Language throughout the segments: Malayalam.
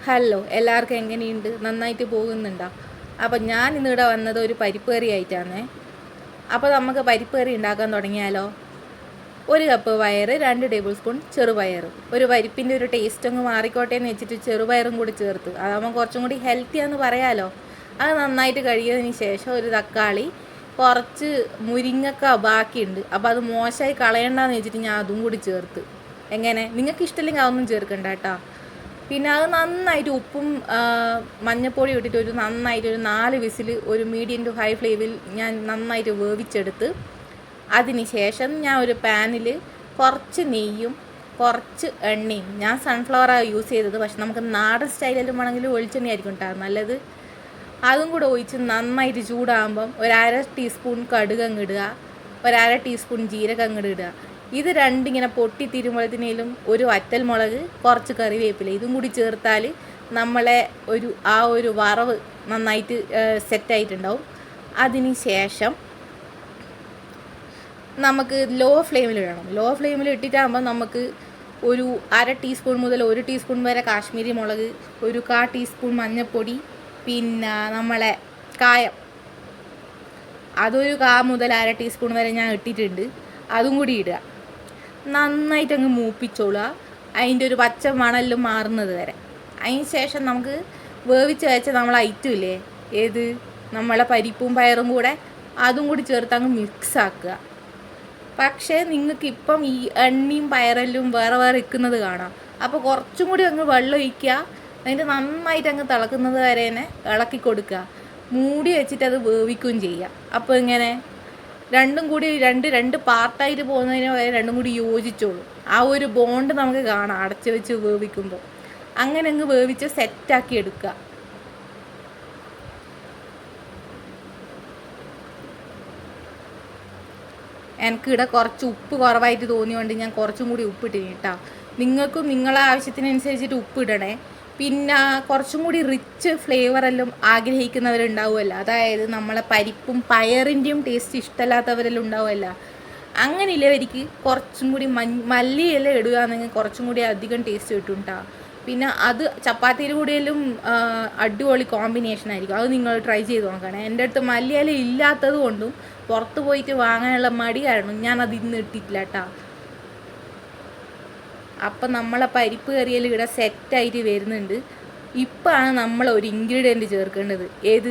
ഹലോ, എല്ലാവർക്കും എങ്ങനെയുണ്ട്? നന്നായിട്ട് പോകുന്നുണ്ടോ? അപ്പം ഞാൻ ഇന്നിവിടെ വന്നത് ഒരു പരിപ്പ് കറി ആയിട്ടാണ്. അപ്പോൾ നമുക്ക് പരിപ്പ് കറി ഉണ്ടാക്കാൻ തുടങ്ങിയാലോ? 1 കപ്പ് പയർ, 2 ടേബിൾ സ്പൂൺ ചെറുപയർ. ഒരു പരിപ്പിൻ്റെ ഒരു ടേസ്റ്റ് അങ്ങ് മാറിക്കോട്ടെ എന്ന് വെച്ചിട്ട് ചെറുപയറും കൂടി ചേർത്ത്, അതാകുമ്പോൾ കുറച്ചും കൂടി ഹെൽത്തിയാന്ന് പറയാലോ. അത് നന്നായിട്ട് കഴുകിയതിന് ശേഷം ഒരു തക്കാളി, കുറച്ച് മുരിങ്ങക്ക ബാക്കിയുണ്ട്, അപ്പോൾ അത് മോശമായി കളയണ്ടെന്ന് വെച്ചിട്ട് ഞാൻ അതും കൂടി ചേർത്ത്. എങ്ങനെ, നിങ്ങൾക്ക് ഇഷ്ടമില്ലെങ്കിൽ അതൊന്നും ചേർക്കണ്ട കേട്ടോ. പിന്നെ അത് നന്നായിട്ട് ഉപ്പും മഞ്ഞൾപ്പൊടി ഇട്ടിട്ട് നന്നായിട്ട് 4 വിസിൽ ഒരു മീഡിയം ടു ഹൈ ഫ്ലെയിമിൽ ഞാൻ നന്നായിട്ട് വേവിച്ചെടുത്ത്, അതിന് ശേഷം ഞാൻ ഒരു പാനിൽ കുറച്ച് നെയ്യും കുറച്ച് എണ്ണയും, ഞാൻ സൺഫ്ലവറാണ് യൂസ് ചെയ്തത്, പക്ഷെ നമുക്ക് നാടൻ സ്റ്റൈലിലും വേണമെങ്കിൽ വെളിച്ചെണ്ണ ആയിരിക്കും കേട്ടോ നല്ലത്. അതും കൂടെ ഒഴിച്ച് നന്നായിട്ട് ചൂടാകുമ്പം 1/2 ടീസ്പൂൺ കടുക് അങ്ങ് ഇടുക, 1/2 ടീസ്പൂൺ ജീരകം അങ്ങോട്ട് ഇടുക. ഇത് രണ്ടിങ്ങനെ പൊട്ടി തിരുമ്പോഴത്തേനും ഒരു വറ്റൽമുളക്, കുറച്ച് കറിവേപ്പില ഇതും കൂടി ചേർത്താൽ നമ്മളെ ഒരു വറവ് നന്നായിട്ട് സെറ്റായിട്ടുണ്ടാവും. അതിന് ശേഷം നമുക്ക് ലോ ഫ്ലെയിമിലിടണം. ലോ ഫ്ലെയിമിൽ ഇട്ടിട്ടാകുമ്പോൾ നമുക്ക് ഒരു 1/2 ടീസ്പൂൺ മുതൽ 1 ടീസ്പൂൺ വരെ കാശ്മീരി മുളക്, ഒരു 1/4 ടീസ്പൂൺ മഞ്ഞൾപ്പൊടി, പിന്നെ നമ്മളെ കായം അതൊരു 1/4 മുതൽ 1/2 ടീസ്പൂൺ വരെ ഞാൻ ഇട്ടിട്ടുണ്ട്. അതും കൂടി ഇടുക. നന്നായിട്ട് അങ്ങ് മൂപ്പിച്ചോളുക, അതിൻ്റെ ഒരു പച്ച മണെല്ലാം മാറുന്നത് വരെ. അതിന് ശേഷം നമുക്ക് വേവിച്ച് വെച്ച നമ്മളെ ഐറ്റം ഇല്ലേ, ഏത് നമ്മളെ പരിപ്പും പയറും കൂടെ അതും കൂടി ചേർത്ത് അങ്ങ് മിക്സ് ആക്കുക. പക്ഷേ നിങ്ങൾക്ക് ഇപ്പം ഈ എണ്ണയും പയറെല്ലാം വേറെ വേറെ ഇരിക്കുന്നത് കാണാം. അപ്പോൾ കുറച്ചും കൂടി അങ്ങ് വെള്ളം ഒഴിക്കുക, അതിൻ്റെ നന്നായിട്ട് അങ്ങ് തിളക്കുന്നത് വരെ തന്നെ ഇളക്കി കൊടുക്കുക. മൂടി വെച്ചിട്ട് അത് വേവിക്കുകയും ചെയ്യുക. അപ്പോൾ ഇങ്ങനെ രണ്ടും കൂടി രണ്ട് പാർട്ടായിട്ട് പോകുന്നതിന് വരെ രണ്ടും കൂടി യോജിച്ചോളൂ. ആ ഒരു ബോണ്ട് നമുക്ക് കാണാം അടച്ച് വെച്ച് വേവിക്കുമ്പോൾ. അങ്ങനെ അങ്ങ് വേവിച്ച് സെറ്റാക്കി എടുക്കുക. എനിക്കിവിടെ കുറച്ച് ഉപ്പ് കുറവായിട്ട് തോന്നിയുകൊണ്ട് ഞാൻ കുറച്ചും കൂടി ഉപ്പിട്ടിന് കേട്ടോ. നിങ്ങൾക്കും നിങ്ങളെ ആവശ്യത്തിനനുസരിച്ചിട്ട് ഉപ്പിടണേ. പിന്നെ കുറച്ചും കൂടി റിച്ച് ഫ്ലേവറെല്ലാം ആഗ്രഹിക്കുന്നവരുണ്ടാവുമല്ലോ, അതായത് നമ്മളെ പരിപ്പും പയറിൻ്റെയും ടേസ്റ്റ് ഇഷ്ടമല്ലാത്തവരെല്ലാം ഉണ്ടാവുമല്ലോ. അങ്ങനെയുള്ളവർക്ക് കുറച്ചും കൂടി മല്ലിയെല്ലാം ഇടുകയാണെങ്കിൽ കുറച്ചും കൂടി അധികം ടേസ്റ്റ് കിട്ടും കേട്ടോ. പിന്നെ അത് ചപ്പാത്തിയുടെ കൂടെയെല്ലാം അടിപൊളി കോമ്പിനേഷൻ ആയിരിക്കും. അത് നിങ്ങൾ ട്രൈ ചെയ്ത് നോക്കണേ. എൻ്റെ അടുത്ത് മല്ലിയില ഇല്ലാത്തത് കൊണ്ടും പുറത്ത് പോയിട്ട് വാങ്ങാനുള്ള മടി കാരണം ഞാനത് ഇന്ന് ഇട്ടിട്ടില്ല കേട്ടോ. അപ്പം നമ്മളെ പരിപ്പ് കറിയെല്ലാം ഇവിടെ സെറ്റായിട്ട് വരുന്നുണ്ട്. ഇപ്പോഴാണ് നമ്മൾ ഒരു ഇൻഗ്രീഡിയൻറ്റ് ചേർക്കേണ്ടത്. ഏത്,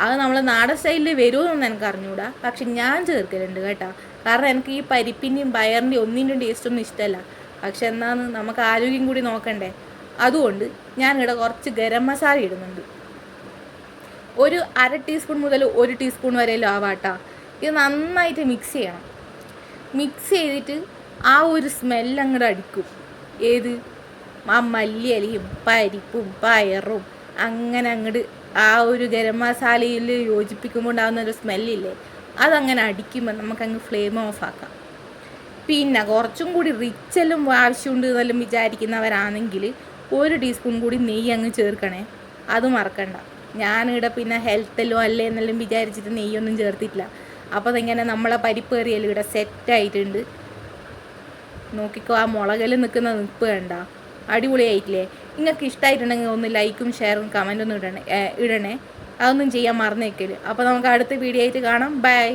അത് നമ്മൾ നാടൻ സ്റ്റൈലിൽ വരുമെന്നൊന്നും എനിക്ക് അറിഞ്ഞൂടാ, പക്ഷെ ഞാൻ ചേർക്കലുണ്ട് കേട്ടോ. കാരണം എനിക്ക് ഈ പരിപ്പിൻ്റെയും പയറിൻ്റെയും ഒന്നിൻ്റെയും ടേസ്റ്റൊന്നും ഇഷ്ടമല്ല. പക്ഷെ എന്നാന്ന് നമുക്ക് ആരോഗ്യം കൂടി നോക്കണ്ടേ. അതുകൊണ്ട് ഞാനിവിടെ കുറച്ച് ഗരം മസാല ഇടുന്നുണ്ട്. ഒരു 1/2 ടീസ്പൂൺ മുതൽ 1 ടീസ്പൂൺ വരെയല്ലോ ആവാട്ടോ. ഇത് നന്നായിട്ട് മിക്സ് ചെയ്യണം. മിക്സ് ചെയ്തിട്ട് ആ ഒരു സ്മെല്ല് അങ്ങോട്ട് അടിക്കും. ഏത്, ആ മല്ലിയിലയും പരിപ്പും പയറും അങ്ങനെ അങ്ങോട്ട് ആ ഒരു ഗരം മസാലയിൽ യോജിപ്പിക്കുമ്പോൾ ഉണ്ടാകുന്ന ഒരു സ്മെല്ലില്ലേ, അതങ്ങനെ അടിക്കുമ്പോൾ നമുക്കങ്ങ് ഫ്ലെയിം ഓഫ് ആക്കാം. പിന്നെ കുറച്ചും കൂടി റിച്ചെല്ലാം ആവശ്യമുണ്ട് എന്നെല്ലാം വിചാരിക്കുന്നവരാണെങ്കിൽ 1 ടീസ്പൂൺ കൂടി നെയ്യ് അങ്ങ് ചേർക്കണേ. അത് മറക്കണ്ട. ഞാനിവിടെ പിന്നെ ഹെൽത്തെല്ലോ അല്ലേ എന്നെല്ലാം വിചാരിച്ചിട്ട് നെയ്യൊന്നും ചേർത്തിട്ടില്ല. അപ്പോൾ അതിങ്ങനെ നമ്മളെ പരിപ്പ് കറിയെല്ലാം ഇവിടെ സെറ്റായിട്ടുണ്ട്. നോക്കിക്കോ, ആ മുളകെല്ലാം നിൽക്കുന്ന നിൽപ്പ് കണ്ട, അടിപൊളിയായിട്ടില്ലേ? നിങ്ങൾക്ക് ഇഷ്ടമായിട്ടുണ്ടെങ്കിൽ ഒന്ന് ലൈക്കും ഷെയറും കമൻറ്റൊന്നും ഇടണേ. അതൊന്നും ചെയ്യാൻ മറന്നേക്കല്. അപ്പോൾ നമുക്ക് അടുത്ത വീഡിയോ ആയിട്ട് കാണാം. ബൈ.